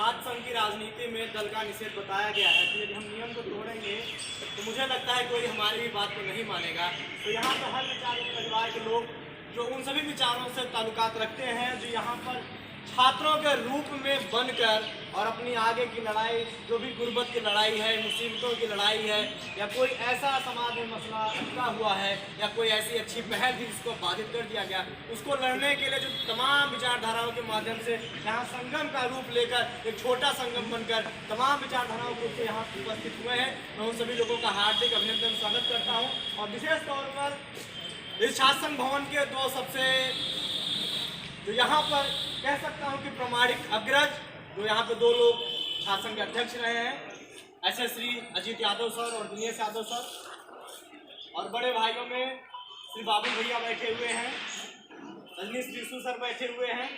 छात्र संघ की राजनीति में दल का निषेध बताया गया है कि यदि हम नियम को तोड़ेंगे तो मुझे लगता है कोई हमारी भी बात को नहीं मानेगा। तो यहाँ पर हर विचार परिवार के लोग जो उन सभी विचारों से ताल्लुकात रखते हैं जो यहाँ पर छात्रों के रूप में बनकर और अपनी आगे की लड़ाई, जो भी गुर्बत की लड़ाई है, मुसीबतों की लड़ाई है, या कोई ऐसा समाज में मसला अटका हुआ है, या कोई ऐसी अच्छी पहल थी जिसको बाधित कर दिया गया, उसको लड़ने के लिए जो तमाम विचारधाराओं के माध्यम से यहाँ संगम का रूप लेकर एक छोटा संगम बनकर तमाम विचारधाराओं को यहाँ उपस्थित हुए हैं। मैं उन सभी लोगों का हार्दिक अभिनंदन स्वागत करता हूँ। और विशेष तौर पर इस छात्र संघ भवन के दो सबसे जो यहाँ पर कह सकता हूँ कि प्रामाणिक अग्रज, जो यहाँ पे दो लोग छात्र संघ के अध्यक्ष रहे हैं, ऐसे श्री अजीत यादव सर और दिनेश यादव सर, और बड़े भाइयों में श्री बाबू भैया बैठे हुए हैं, रजनीश त्रिशु सर बैठे हुए हैं,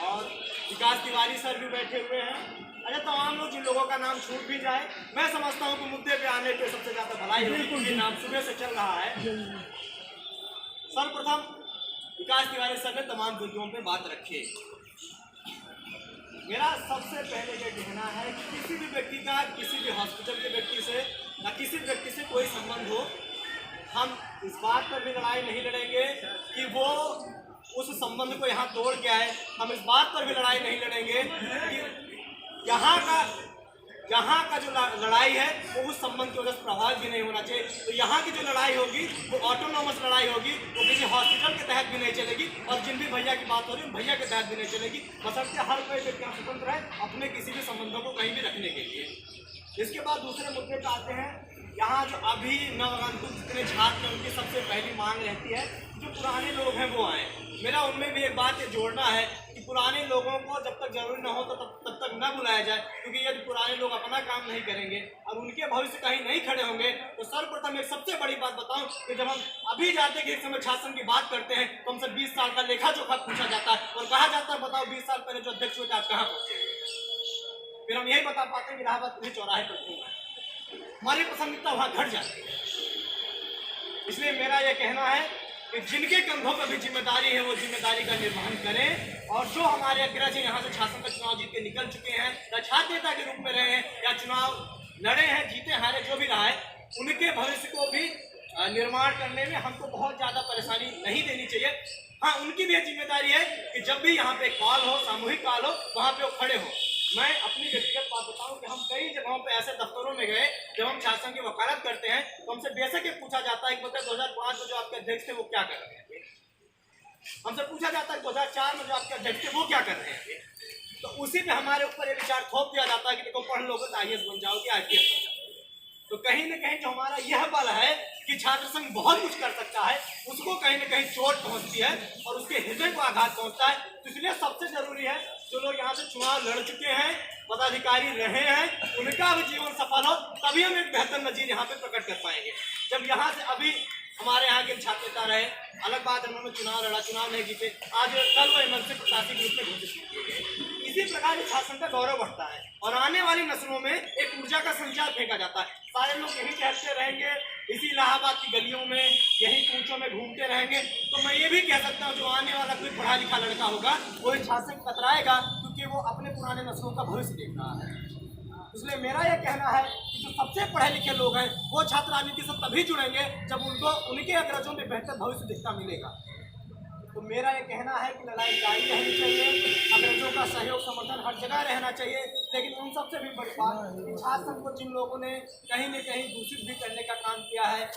और विकास तिवारी सर भी बैठे हुए हैं। अच्छा, तमाम लोग जिन लोगों का नाम छूट भी जाए, मैं समझता हूँ कि मुद्दे पे आने पे सबसे ज़्यादा भलाई होगी, क्योंकि नाम सुबह से चल रहा है। सर्वप्रथम विकास तिवारी सर ने तमाम मुद्दों पे बात रखी। मेरा सबसे पहले ये कहना है कि किसी भी व्यक्ति का किसी भी हॉस्पिटल के व्यक्ति से या किसी व्यक्ति से कोई संबंध हो, हम इस बात पर भी लड़ाई नहीं लड़ेंगे कि वो उस संबंध को यहाँ तोड़ के आए। हम इस बात पर भी लड़ाई नहीं लड़ेंगे कि यहाँ का जो लड़ाई है वो उस संबंध की वजह से प्रभावित भी नहीं होना चाहिए। तो यहाँ की जो लड़ाई होगी वो ऑटोनॉमस लड़ाई होगी, वो किसी हॉस्पिटल के तहत भी नहीं चलेगी, और जिन भी भैया की बात हो रही है भैया के तहत भी नहीं चलेगी, बशर्ते हर कोई व्यक्ति स्वतंत्र है अपने किसी भी संबंधों को कहीं भी रखने के लिए। इसके बाद दूसरे मुद्दे पर आते हैं। यहाँ जो अभी नवगंतुक जितने छात्र हैं उनकी सबसे पहली मांग रहती है जो पुराने लोग हैं वो आए। मेरा उनमें भी एक बात ये जोड़ना है कि पुराने लोगों को जब तक जरूरी न हो तो तब तक न बुलाया जाए, क्योंकि यदि पुराने लोग अपना काम नहीं करेंगे और उनके भविष्य कहीं नहीं खड़े होंगे तो सर्वप्रथम एक सबसे बड़ी बात बताऊं कि जब हम अभी जाते कि एक समय शासन की बात करते हैं तो हमसे 20 साल का लेखा जोखा पूछा जाता है और कहा जाता है बताओ 20 साल पहले जो अध्यक्ष हुए थे आप कहाँ पहुंचे। फिर हम यही बता पाते हैं कि इलाहाबाद पुलिस चौराहे पर क्यों है, हमारी प्राथमिकता वहाँ घट जाती है। इसलिए मेरा यह कहना है कि जिनके कंधों पर भी जिम्मेदारी है वो जिम्मेदारी का निर्वहन करें, और जो हमारे अग्रज हैं यहाँ से शासन का चुनाव जीत के निकल चुके हैं या छात्र नेता के रूप में रहे हैं या चुनाव लड़े हैं, जीते हारे जो भी रहा है, उनके भविष्य को भी निर्माण करने में हमको बहुत ज़्यादा परेशानी नहीं देनी चाहिए। हाँ, उनकी भी जिम्मेदारी है कि जब भी यहाँ पे कॉल हो, सामूहिक कॉल हो, वहाँ पे वो खड़े हो। मैं अपनी व्यक्तिगत बात बताऊं कि हम कई जगहों पे ऐसे दफ्तरों में गए जब हम शासन की वकालत करते हैं तो हमसे बेशक ये पूछा जाता है कि पता है 2005 में जो आपके अध्यक्ष थे वो क्या कर रहे हैं, हमसे पूछा जाता है 2004 में जो आपके अध्यक्ष थे वो क्या कर रहे हैं। तो उसी पे हमारे ऊपर ये विचार थोप दिया जाता है कि देखो पढ़ लोगे तो IAS बन जाओगे, IPS बन जाओगे। तो कहीं न कहीं जो हमारा यह बल है कि छात्र संघ बहुत कुछ कर सकता है, उसको कहीं न कहीं चोट पहुंचती है और उसके हृदय को आघात पहुंचता है। तो इसलिए सबसे जरूरी है जो लोग यहाँ से चुनाव लड़ चुके हैं, पदाधिकारी रहे हैं, उनका भी जीवन सफल हो, तभी हम एक बेहतर नजीर यहाँ पे प्रकट कर पाएंगे। जब यहाँ से अभी हमारे यहाँ के छात्र नेता रहे, अलग बात है उन्होंने चुनाव लड़ा, चुनाव नहीं जीते, आज कल वो MLC प्रशासनिक रूप में घोषित किए गए। इसी प्रकार इस शासन का गौरव बढ़ता है और आने वाली नस्लों में एक ऊर्जा का संचार फेंका जाता है। सारे लोग यही कहते रहेंगे, इसी इलाहाबाद की गलियों में, यही कूचों में घूमते रहेंगे। तो मैं ये भी कह सकता हूँ जो आने वाला कोई पढ़ा लिखा लड़का होगा वो इस शासन कतराएगा, क्योंकि वो अपने पुराने नस्लों का भविष्य देख रहा है। इसलिए मेरा यह कहना है कि जो सबसे पढ़े लिखे लोग हैं वो छात्र राजनीति से तभी जुड़ेंगे जब उनको उनके अग्रजों में बेहतर भविष्य दिखता मिलेगा। तो मेरा ये कहना है कि लड़ाई जारी रहनी चाहिए, अंग्रेजों का सहयोग समर्थन हर जगह रहना चाहिए, लेकिन उन सबसे भी बड़ी बात छात्र संघ को जिन लोगों ने कहीं न कहीं दूषित भी करने का काम किया है,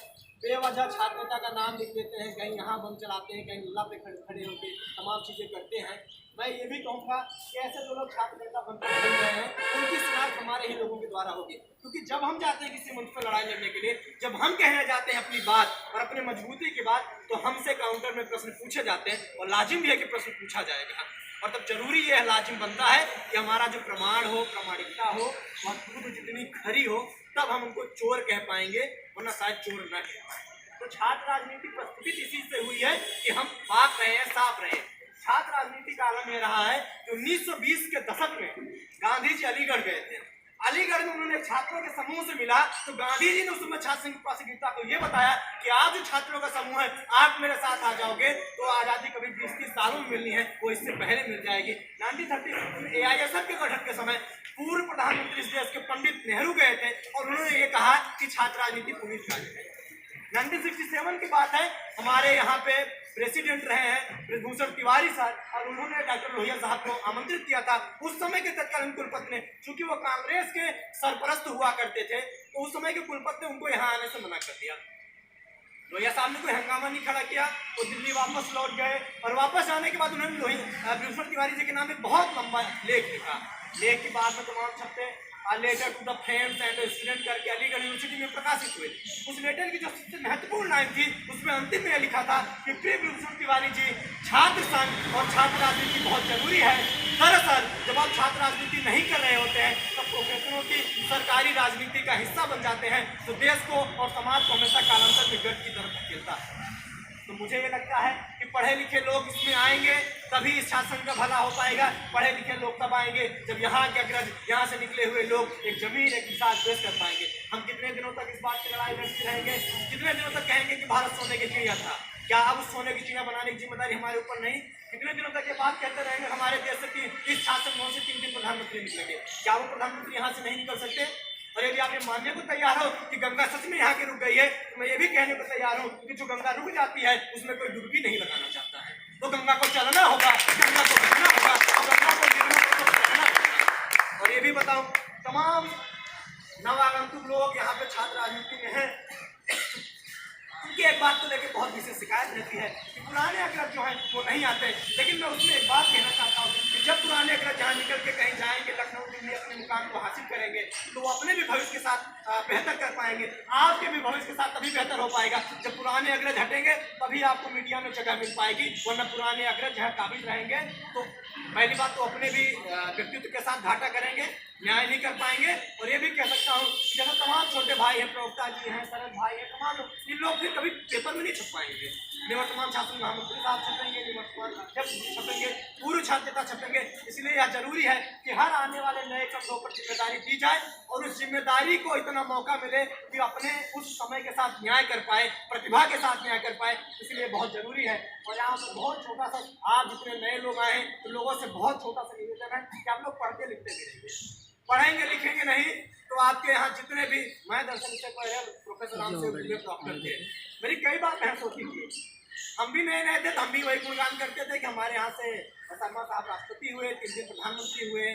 बेवजह छात्र नेता का नाम लिख देते हैं, कहीं यहाँ बम चलाते हैं, कहीं लल्ला पे खड़े होकर तमाम चीज़ें करते हैं। मैं ये भी कहूँगा कि ऐसे जो लोग छात्र नेता बनकर बन रहे हैं उनकी शिनाख्त हमारे ही लोगों के द्वारा होगी, क्योंकि जब हम जाते हैं किसी मंच पर लड़ाई लड़ने के लिए, जब हम कहने जाते हैं अपनी बात और अपनी मजबूती की बात, तो हमसे काउंटर में प्रश्न पूछे जाते हैं और लाजिम भी है कि प्रश्न पूछा जाएगा। और तब जरूरी यह लाजिम बनता है कि हमारा जो प्रमाण हो, प्रामाणिकता हो, और खुद जितनी खरी हो, तब हम उनको चोर कह पाएंगे, वरना शायद चोर न कह पाएंगे। तो छात्र राजनीति प्रस्तुत इसी से हुई है कि हम पाक रहे हैं, साफ रहे हैं। छात्र राजनीति का आलम यह रहा है कि 1920 के दशक में गांधी जी अलीगढ़ गए थे अलीगढ़ में उन्होंने छात्रों के समूह से मिला तो गांधी जी ने उस समय छात्र संघ प्रासंगिकता को ये बताया कि आप जो छात्रों का समूह है, आप मेरे साथ आ जाओगे तो आज़ादी कभी 20-30 सालों में मिलनी है, वो इससे पहले मिल जाएगी। 1936 में AISF के गठन के समय पूर्व प्रधानमंत्री इस देश के पंडित नेहरू गए थे और उन्होंने ये कहा कि छात्र राजनीति पूरी कार्य है। 1967 की बात है, हमारे यहाँ पे प्रेसिडेंट रहे हैं बृजभूषण तिवारी सर और उन्होंने डॉक्टर लोहिया साहब को आमंत्रित किया था। उस समय के तत्कालीन कुलपति ने, चूंकि वो कांग्रेस के सरपरस्त हुआ करते थे, तो उस समय के कुलपति ने उनको यहाँ आने से मना कर दिया। लोहिया साहब ने कोई हंगामा नहीं खड़ा किया, वो दिल्ली वापस लौट गए और वापस आने के बाद उन्होंने बृजभूषण तिवारी जी के नाम एक बहुत लंबा लेख लिखा। लेख की बाद में तमाम छपे letter to the friends and student करके अलीगढ़ यूनिवर्सिटी में प्रकाशित हुए। उस लेटर की जो सबसे महत्वपूर्ण लाइन थी, उसमें अंतिम में लिखा था कि प्रिय बृजभूषण तिवारी जी, छात्र संघ और छात्र राजनीति बहुत जरूरी है। दरअसल जब आप छात्र राजनीति नहीं कर रहे होते हैं तो प्रोफेसरों की सरकारी राजनीति का हिस्सा बन जाते हैं, तो देश को और समाज को हमेशा कालांतर में गढ़ की तरफ धकेलता है। तो मुझे ये लगता है कि पढ़े लिखे लोग इसमें आएंगे तभी इस शासन का भला हो पाएगा। पढ़े लिखे लोग तब आएंगे जब यहाँ के अग्रज, यहाँ से निकले हुए लोग एक जमीन एक हिसाब पेश कर पाएंगे। हम कितने दिनों तक इस बात की लड़ाई लड़ते रहेंगे, कितने दिनों तक कहेंगे कि भारत सोने की चिड़िया था? क्या अब उस सोने की चिड़िया बनाने की जिम्मेदारी हमारे ऊपर नहीं? कितने दिनों तक ये बात कहते रहेंगे हमारे देश से कि इस शासन भवन से 3 दिन प्रधानमंत्री निकलेंगे? क्या वो प्रधानमंत्री यहाँ से नहीं निकल सकते? और यदि आप ये मानने को तैयार हो कि गंगा सच में यहाँ की रुक गई है, तो मैं ये भी कहने को तैयार हूँ कि जो गंगा रुक जाती है उसमें कोई डुबकी नहीं लगाना चाहता है। तो गंगा को चलना होगा, गंगा को बचना होगा और गंगा को गिरना होगा। और ये भी बताऊं, तमाम नवागंतुक लोग यहाँ पे छात्र राजनीति में हैं, उनकी एक बात को लेकर बहुत विशेष शिकायत रहती है कि पुराने अग्रज जो हैं वो नहीं आते। लेकिन मैं उसमें एक बात कहना चाहता हूँ कि जब पुराने अग्रज यहाँ निकल के कहीं जाएंगे, लखनऊ दिल्ली अपने मुकाम को हासिल करेंगे, तो वो अपने भी भविष्य के साथ बेहतर कर पाएंगे। आपके भी भविष्य के साथ तभी बेहतर हो पाएगा जब पुराने अग्रज हटेंगे, तभी आपको मीडिया में जगह मिल पाएगी। वरना पुराने अग्रज यहाँ काबिज रहेंगे तो पहली बात तो अपने भी व्यक्तित्व के साथ घाटा करेंगे, न्याय नहीं कर पाएंगे। और ये भी कह सकता हूँ कि जैसे तमाम छोटे भाई हैं, प्रवक्ता जी हैं, शरद भाई हैं, तमाम लोग, इन लोग फिर कभी पेपर में नहीं छप पाएंगे। निवर्तमान शासन महामंत्री साहब छपेंगे, निवर्तमान अध्यक्ष छपेंगे, पूर्व छात्रता छपेंगे। इसलिए यह जरूरी है कि हर आने वाले नए कंधों पर जिम्मेदारी दी जाए और उस जिम्मेदारी को इतना मौका मिले कि अपने उस समय के साथ न्याय कर पाए, प्रतिभा के साथ न्याय कर पाए। इसलिए बहुत जरूरी है। और यहाँ पर बहुत छोटा सा, आज जितने नए लोग आए हैं तो लोगों से बहुत छोटा सा निवेदन है कि आप लोग पढ़ते लिखते भी रहेंगे। पढ़ेंगे लिखेंगे नहीं तो आपके यहाँ जितने भी, मैं दरअसल से पहले प्रोफेसर राम से डॉक्टर थे, मेरी कई बार बहस होती थी। हम भी नए थे तो हम भी वही गुणगान करते थे कि हमारे यहाँ से शर्मा साहब राष्ट्रपति हुए, 3 दिन प्रधानमंत्री हुए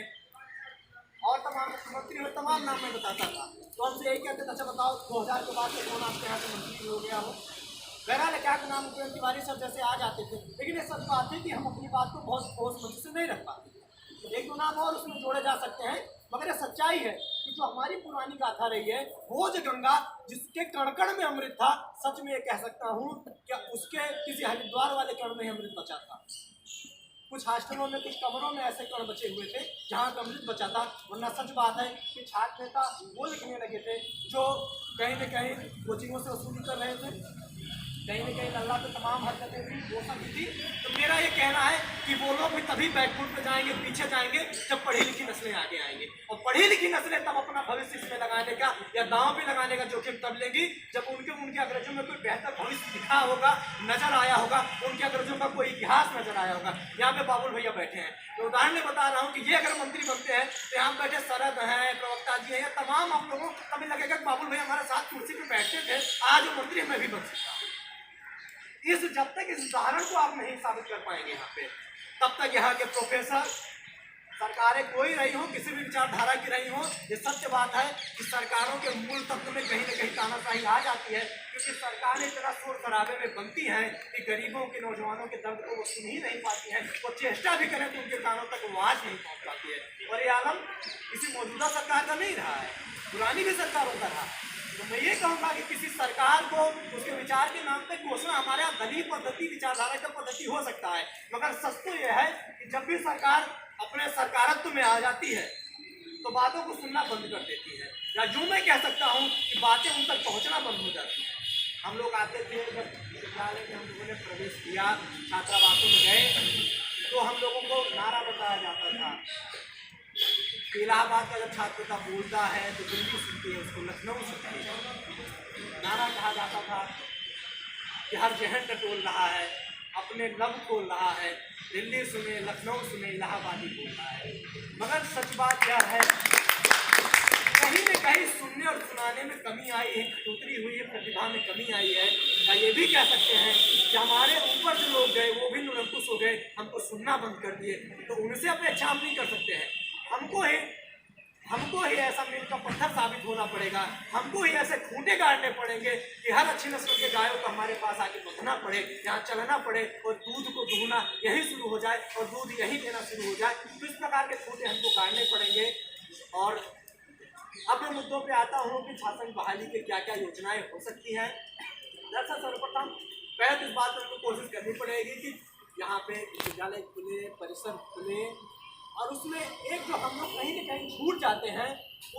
और तमाम मुख्यमंत्री हुए, तमाम नाम मैं बताता था। तो हमसे यही कहते थे, अच्छा बताओ 2000 के बाद से कौन आपके यहाँ से मंत्री हो गया हो? बहरहाल क्या नाम उपेंद्र तिवारी सर जैसे आ जाते थे। लेकिन ये सच बात है कि हम अपनी बात को बहुत ठोस मंच से नहीं रख पाते। एक दो नाम और उसमें जोड़े जा सकते हैं, मगर ये सच्चाई है कि जो हमारी पुरानी गाथा रही है, वो जो गंगा जिसके कण कण में अमृत था, सच में ये कह सकता हूँ कि उसके किसी हरिद्वार वाले कण में अमृत बचा था। कुछ हॉस्टलों में, कुछ कमरों में ऐसे कण बचे हुए थे जहाँ का अमृत बचा था। वरना सच बात है कि छात्र नेता वो लिखने लगे थे जो कहीं न कहीं कोचिंगों से वसूली कर रहे थे, कहीं न कहीं अल्लाह पे तमाम हरकतें थी, वो सब थी। तो मेरा ये कहना है कि वो लोग भी तभी बैकफुट पे जाएंगे, पीछे जाएंगे जब पढ़ी लिखी नस्लें आगे आएंगी। और पढ़ी लिखी नस्लें तब अपना भविष्य इसमें लगाने का या दांव पे लगाने का जोखिम तब लेंगी जब उनके अग्रजों में कोई बेहतर भविष्य दिखा होगा, नजर आया होगा, उनके अग्रजों का कोई इतिहास नजर आया होगा। यहाँ पे बाबुल भैया बैठे हैं, तो उदाहरण में बता रहा हूँ कि ये अगर मंत्री बनते हैं तो यहाँ बैठे शरद हैं, प्रवक्ता जी हैं, या तमाम आप लोगों को कभी लगेगा कि बाबुल भैया हमारे साथ कुर्सी पर बैठते थे, आज वो मंत्री मैं भी बन सकता हूँ। जब तक इस उदाहरण को आप नहीं साबित कर पाएंगे यहाँ पे, तब तक यहाँ के प्रोफेसर, सरकारें कोई रही हो, किसी भी विचारधारा की रही हो, ये सत्य बात है कि सरकारों के मूल तत्व में कहीं न कहीं तानाशाही आ जाती है। क्योंकि सरकारें इतना शोर शराबे में बनती हैं कि गरीबों के, नौजवानों के दर्द को वो सुन ही नहीं पाती हैं। वो चेष्टा भी करें तो उनके कानों तक वो आवाज़ नहीं पहुँच पाती है। और ये आलम किसी मौजूदा सरकार का नहीं रहा है, पुरानी भी सरकारों का रहा। तो मैं ये कहूँगा कि किसी सरकार को उसके विचार के नाम पे घोषणा, हमारे यहाँ दलील पद्धति, विचारधारा का पद्धति हो सकता है, मगर सच तो यह है कि जब भी सरकार अपने सरकारत्व में आ जाती है तो बातों को सुनना बंद कर देती है, या यूँ मैं कह सकता हूँ कि बातें उन तक पहुँचना बंद हो जाती हैं। हम लोग आते थे, जब विद्यालय में हम लोगों ने प्रवेश किया, छात्रावासों में गए, तो हम लोगों को नारा बताया जाता था कि इलाहाबाद का जब छात्र नेता बोलता है तो दिल्ली सुनती है उसको, लखनऊ सुनती है। नारा कहा जाता था कि हर जहन टटोल रहा है, अपने लब खोल रहा है, दिल्ली सुने लखनऊ सुने इलाहाबादी बोल रहा है। मगर सच बात यह है कहीं न कहीं सुनने और सुनाने में कमी आई है, कटौती हुई है, प्रतिभा में कमी आई है। या ये भी कह सकते हैं कि हमारे ऊपर जो लोग गए वो भी निरंकुश हो गए, हमको सुनना बंद कर दिए, तो उनसे अपेक्षा हम नहीं कर सकते हैं। हमको ही ऐसा मील का पत्थर साबित होना पड़ेगा, हमको ही ऐसे खूंटे गाड़ने पड़ेंगे कि हर अच्छी नस्ल के गायों को हमारे पास आके बंधना पड़े, यहाँ चलना पड़े और दूध को दूहना यही शुरू हो जाए और दूध यही देना शुरू हो जाए। तो इस प्रकार के खूंटे हमको गाड़ने पड़ेंगे। और अब मैं मुद्दों पे आता हूँ कि शासन बहाली के क्या क्या योजनाएं हो सकती हैं। दरअसल सर्वप्रथम पहले तो इस बात पर हमको कोशिश करनी पड़ेगी कि यहाँ पे विद्यालय खुले, परिसर खुले, और उसमें एक जो हम लोग कहीं न कहीं छूट जाते हैं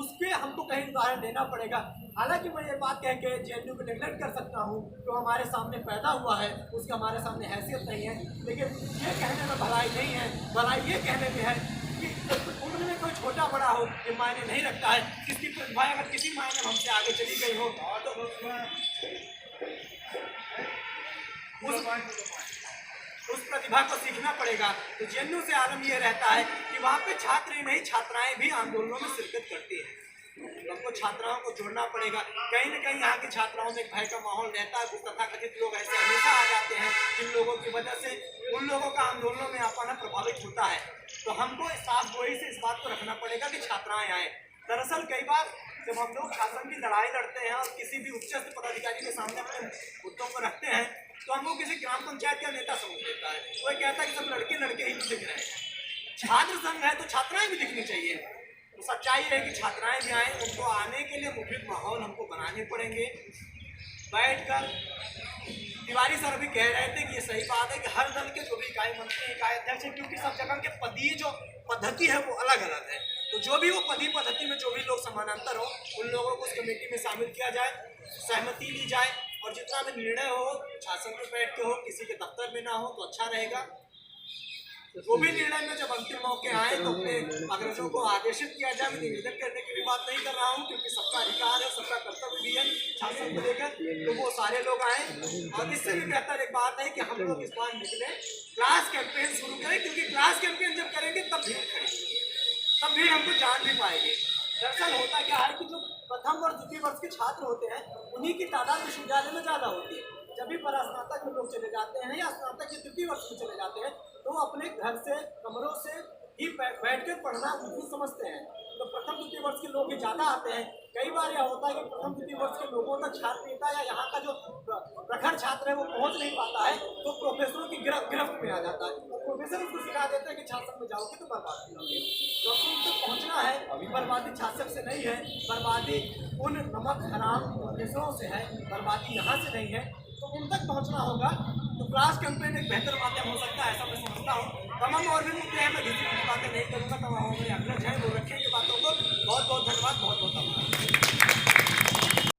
उस पर हमको कहीं उदाहरण देना पड़ेगा। हालांकि मैं ये बात कह के JNU को नेगलेक्ट कर सकता हूँ, जो हमारे सामने पैदा हुआ है उसकी हमारे सामने हैसियत नहीं है, लेकिन ये कहने में भलाई नहीं है, भलाई ये कहने में है कि उम्र में कोई छोटा बड़ा हो ये मायने नहीं रखता है। किसकी प्रतिभा अगर किसी मायने में हमसे आगे चली गई हो तो उस प्रतिभा को सीखना पड़ेगा। तो JNU से आलम यह रहता है कि वहाँ पे छात्र ही नहीं छात्राएं भी आंदोलनों में शिरकत करती हैं। हमको छात्राओं को जोड़ना पड़ेगा। कहीं न कहीं यहाँ की छात्राओं में एक भय का माहौल रहता है। कुछ तथाकथित लोग ऐसे हमेशा आ जाते हैं जिन लोगों की वजह से उन लोगों का आंदोलनों में आना प्रभावित होता है। तो हमको साफ गोई से इस बात को रखना पड़ेगा कि छात्राएं आए। दरअसल कई बार जब हम लोग शासन की लड़ाई लड़ते हैं और किसी भी उच्चस्थ पदाधिकारी के सामने अपने मुद्दों को रखते हैं तो हमको किसी ग्राम पंचायत का नेता समझ लेता है। वो कहता है कि सब लड़के ही दिख रहे हैं। छात्र संघ है तो छात्राएं भी दिखनी चाहिए। तो सच्चाई है कि छात्राएं भी आए, उनको आने के लिए मुफीद माहौल हमको बनाने पड़ेंगे। बैठकर तिवारी सर भी कह रहे थे कि ये सही बात है कि हर दल के जो भी इकाई मंत्री इकाई अध्यक्ष है, क्योंकि सब जगह के पदीय जो पद्धति है वो अलग अलग है, तो जो भी वो पदी पद्धति में जो भी लोग समानांतर हो उन लोगों को उस कमेटी में शामिल किया जाए, सहमति ली जाए और जितना भी निर्णय हो शासन में बैठ के हो, किसी के दफ्तर में ना हो तो अच्छा रहेगा। वो भी निर्णय में जब अंतिम मौके आए तो अपने अग्रजों को आदेशित किया जाए। मैं निवेदन करने की भी बात नहीं कर रहा हूँ क्योंकि सबका अधिकार है, सबका कर्तव्य भी है शासन को लेकर, तो वो सारे लोग आए। और इससे भी बेहतर एक बात है कि हम लोग इस बार निकले, क्लास कैंपेन शुरू करें, क्योंकि क्लास कैंपेन जब करेंगे तब भीड़ खड़ेगी, तब भीड़ हमको जान भी पाएगी। दरअसल होता क्या है कि जो प्रथम और द्वितीय वर्ष के छात्र होते हैं उन्हीं की तादाद विश्वविद्यालय में ज़्यादा होती है। जब भी परास्नातक में लोग चले जाते हैं या स्नातक के तृतीय वर्ष में चले जाते हैं तो वो अपने घर से कमरों से ही बैठ कर पढ़ना उनको समझते हैं। तो प्रथम द्वितीय वर्ष के लोग ही ज़्यादा आते हैं। कई बार यह होता है कि प्रथम द्वितीय वर्ष के लोगों तक छात्र नेता या यहाँ का जो प्रखर छात्र है वो पहुँच नहीं पाता है, तो प्रोफेसरों की गिरफ्त में आ जाता है। तो प्रोफेसर उसको सिखा देते हैं कि छात्र में जाओगे तो बर्बाद करोगे। तो उन तक पहुँचना है, अभी बर्बादी छात्र से नहीं है, बर्बादी उन नमक हराम प्रोफेसरों से है, बर्बादी यहाँ से नहीं है। तो उन तक पहुँचना होगा। तो क्लास कैंपेन एक बेहतर माध्यम हो सकता है, ऐसा मैं समझता हूँ। तमाम और भी मुद्दे हैं, मैं किसी बातें नहीं